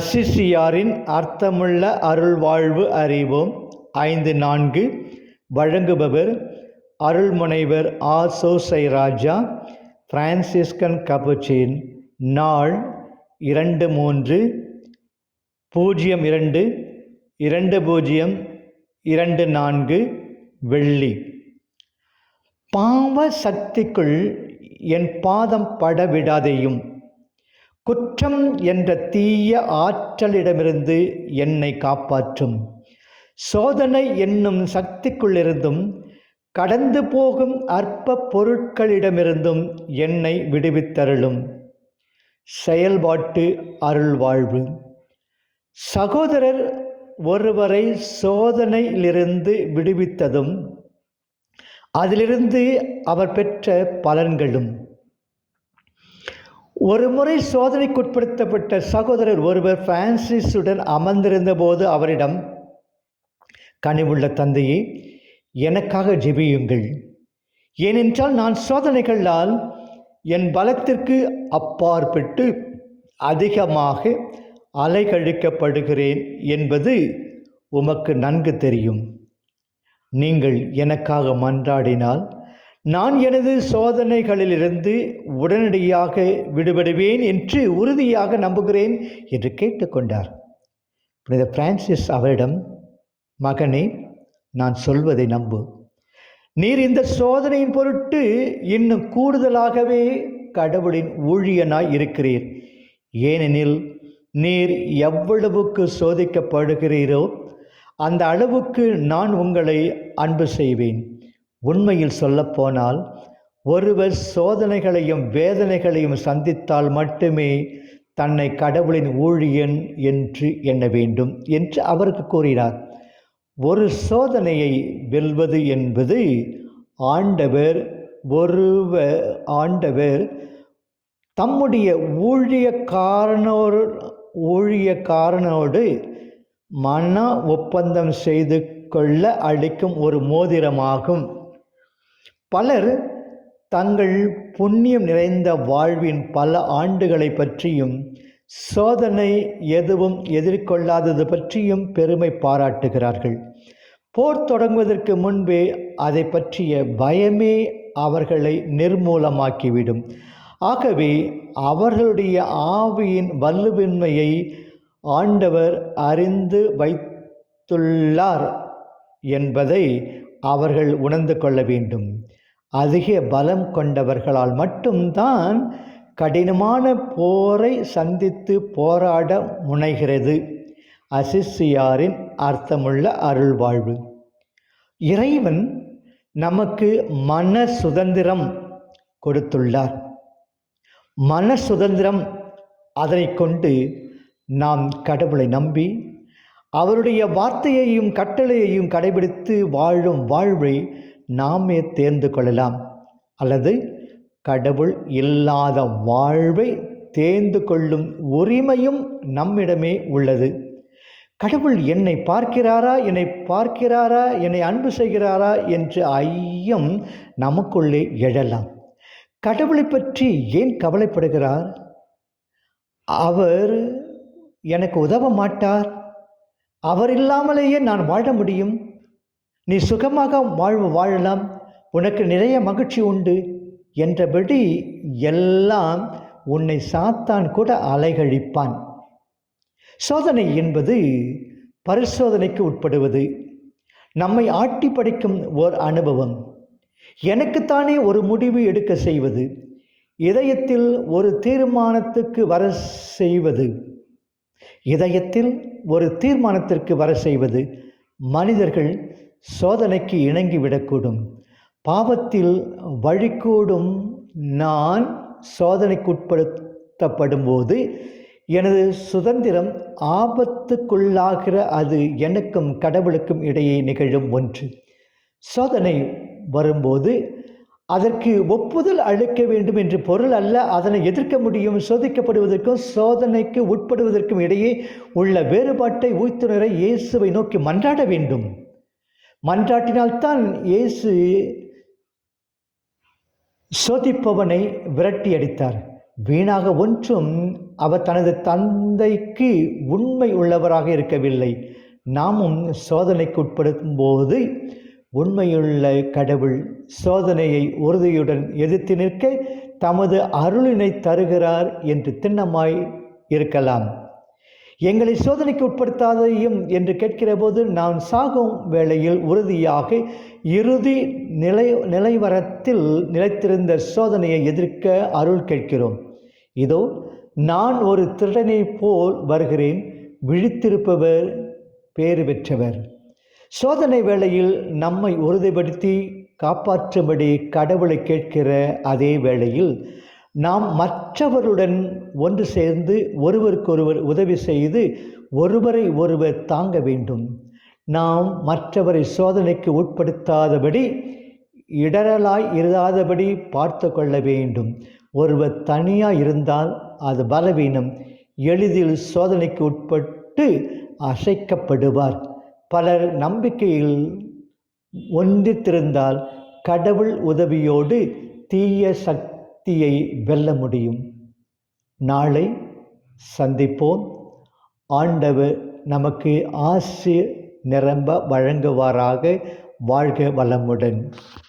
அசிசியாரின் அர்த்தமுள்ள அருள்வாழ்வு அறிவோம். 5.4. வழங்குபவர் அருள்முனைவர் ஆ. சோசை ராஜா, பிரான்சிஸ்கன் கபுச்சின். நாள் 2/3/2024 வெள்ளி. பாவ சக்திக்குள் என் பாதம் படவிடாதேயும், குற்றம் என்ற தீய ஆற்றலிடமிருந்து என்னை காப்பாற்றும். சோதனை என்னும் சக்திக்குள்ளிருந்தும் கடந்து போகும் அற்ப பொருட்களிடமிருந்தும் என்னை விடுவித்தருளும். செயல்பாட்டு அருள்வாழ்வு. சகோதரர் ஒருவரை சோதனையிலிருந்து விடுவித்ததும் அதிலிருந்து அவர் பெற்ற பலன்களும். ஒருமுறை சோதனைக்குட்படுத்தப்பட்ட சகோதரர் ஒருவர் பிரான்சிஸுடன் அமர்ந்திருந்த போது அவரிடம், கனிவுள்ள தந்தையே, எனக்காக ஜெபியுங்கள். ஏனென்றால் நான் சோதனைகளால் என் பலத்திற்கு அப்பாற்பட்டு அதிகமாக அலைகழிக்கப்படுகிறேன் என்பது உமக்கு நன்கு தெரியும். நீங்கள் எனக்காக மன்றாடினால் நான் எனது சோதனைகளிலிருந்து உடனடியாக விடுபடுவேன் என்று உறுதியாக நம்புகிறேன் என்று கேட்டுக்கொண்டார். புனித பிரான்சிஸ் அவரிடம், மகனே, நான் சொல்வதை நம்பு. நீர் இந்த சோதனையின் பொருட்டு இன்னும் கூடுதலாகவே கடவுளின் ஊழியனாய் இருக்கிறீர். ஏனெனில் நீர் எவ்வளவுக்கு சோதிக்கப்படுகிறீரோ அந்த அளவுக்கு நான் உங்களை அன்பு செய்வேன். உண்மையில் சொல்லப்போனால் ஒருவர் சோதனைகளையும் வேதனைகளையும் சந்தித்தால் மட்டுமே தன்னை கடவுளின் ஊழியன் என்று எண்ண வேண்டும் என்று அவருக்கு கூறினார். ஒரு சோதனையை வெல்வது என்பது ஆண்டவர் தம்முடைய ஊழியக்காரனோடு மன ஒப்பந்தம் செய்து கொள்ள அளிக்கும் ஒரு மோதிரமாகும். பலர் தங்கள் புண்ணியம் நிறைந்த வாழ்வின் பல ஆண்டுகளை பற்றியும் சோதனை எதுவும் எதிர்கொள்ளாதது பற்றியும் பெருமை பாராட்டுகிறார்கள். போர் தொடங்குவதற்கு முன்பே அதை பற்றிய பயமே அவர்களை நிர்மூலமாக்கிவிடும். ஆகவே அவர்களுடைய ஆவியின் வலுவின்மையை ஆண்டவர் அறிந்து வைத்துள்ளார் என்பதை அவர்கள் உணர்ந்து கொள்ள வேண்டும். அதிக பலம் கொண்டவர்களால் மட்டும்தான் கடினமான போரை சந்தித்து போராட முனைகிறது. அசிசியாரின் அர்த்தமுள்ள அருள்வாழ்வு. இறைவன் நமக்கு மன சுதந்திரம் கொடுத்துள்ளார். மன சுதந்திரம், அதனை கொண்டு நாம் கடவுளை நம்பி அவருடைய வார்த்தையையும் கட்டளையையும் கடைபிடித்து வாழும் வாழ்வை நாமே தேர்ந்து கொள்ளலாம். அல்லது கடவுள் இல்லாத வாழ்வை தேர்ந்து கொள்ளும் உரிமையும் நம்மிடமே உள்ளது. கடவுள் என்னை பார்க்கிறாரா, என்னை அன்பு செய்கிறாரா என்ற ஐயம் நமக்குள்ளே எழலாம். கடவுளை பற்றி ஏன் கவலைப்படுகிறார்? அவர் எனக்கு உதவ மாட்டார், அவர் இல்லாமலேயே நான் வாழ முடியும், நீ சுகமாக வாழலாம், உனக்கு நிறைய மகிழ்ச்சி உண்டு என்றபடி எல்லாம் உன்னை சாத்தான் கூட அலைகழிப்பான். சோதனை என்பது பரிசோதனைக்கு உட்படுவது, நம்மை ஆட்டி படைக்கும் ஓர் அனுபவம், எனக்குத்தானே ஒரு முடிவு எடுக்க செய்வது, இதயத்தில் ஒரு தீர்மானத்திற்கு வர செய்வது. மனிதர்கள் சோதனைக்கு இணங்கிவிடக்கூடும், பாவத்தில் வழிகூடும். நான் சோதனைக்குட்படுத்தப்படும் போது எனது சுதந்திரம் ஆபத்துக்குள்ளாகிற அது எனக்கும் கடவுளுக்கும் இடையே நிகழும் ஒன்று. சோதனை வரும்போது அதற்கு ஒப்புதல் அளிக்க வேண்டும் என்று பொருள் அல்ல. அதனை எதிர்க்க முடியும். சோதிக்கப்படுவதற்கும் சோதனைக்கு உட்படுவதற்கும் இடையே உள்ள வேறுபாட்டை உய்த்துணர இயேசுவை நோக்கி மன்றாட வேண்டும். மன்றாட்டினால்தான் இயேசு சோதிப்பவனை விரட்டி அடித்தார். வீணாக ஒன்றும் அவர் தனது தந்தைக்கு உண்மை உள்ளவராக இருக்கவில்லை. நாமும் சோதனைக்கு உட்படுத்தும் போது உண்மையுள்ள கடவுள் சோதனையை உறுதியுடன் எதிர்த்து நிற்க தமது அருளினை தருகிறார் என்று திண்ணமாய் இருக்கலாம். எங்களை சோதனைக்கு உட்படுத்தாதையும் என்று கேட்கிற போது நான் சாகும் வேளையில் உறுதியாக இறுதி நிலைவரத்தில் நிலைத்திருந்த சோதனையை எதிர்க்க அருள் கேட்கிறோம். இதோ நான் ஒரு திருடனை போல் வருகிறேன், விழித்திருப்பவர் பேறு பெற்றவர். சோதனை வேளையில் நம்மை உறுதிப்படுத்தி காப்பாற்றும்படி கடவுளை கேட்கிற அதே வேளையில் நாம் மற்றவருடன் ஒன்று சேர்ந்து ஒருவருக்கொருவர் உதவி செய்து ஒருவரை ஒருவர் தாங்க வேண்டும். நாம் மற்றவரை சோதனைக்கு உட்படுத்தாதபடி இடரலாய் இராதபடி பார்த்து கொள்ள வேண்டும். ஒருவர் தனியாக இருந்தால் அது பலவீனம், எளிதில் சோதனைக்கு உட்பட்டு அசைக்கப்படுவார். பலர் நம்பிக்கையில் ஒன்றித்திருந்தால் கடவுள் உதவியோடு தீய சக்தியை வெல்ல முடியும். நாளை சந்திப்போம். ஆண்டவர் நமக்கு ஆசி நிரம்ப வழங்குவாராக. வாழ்க வளமுடன்.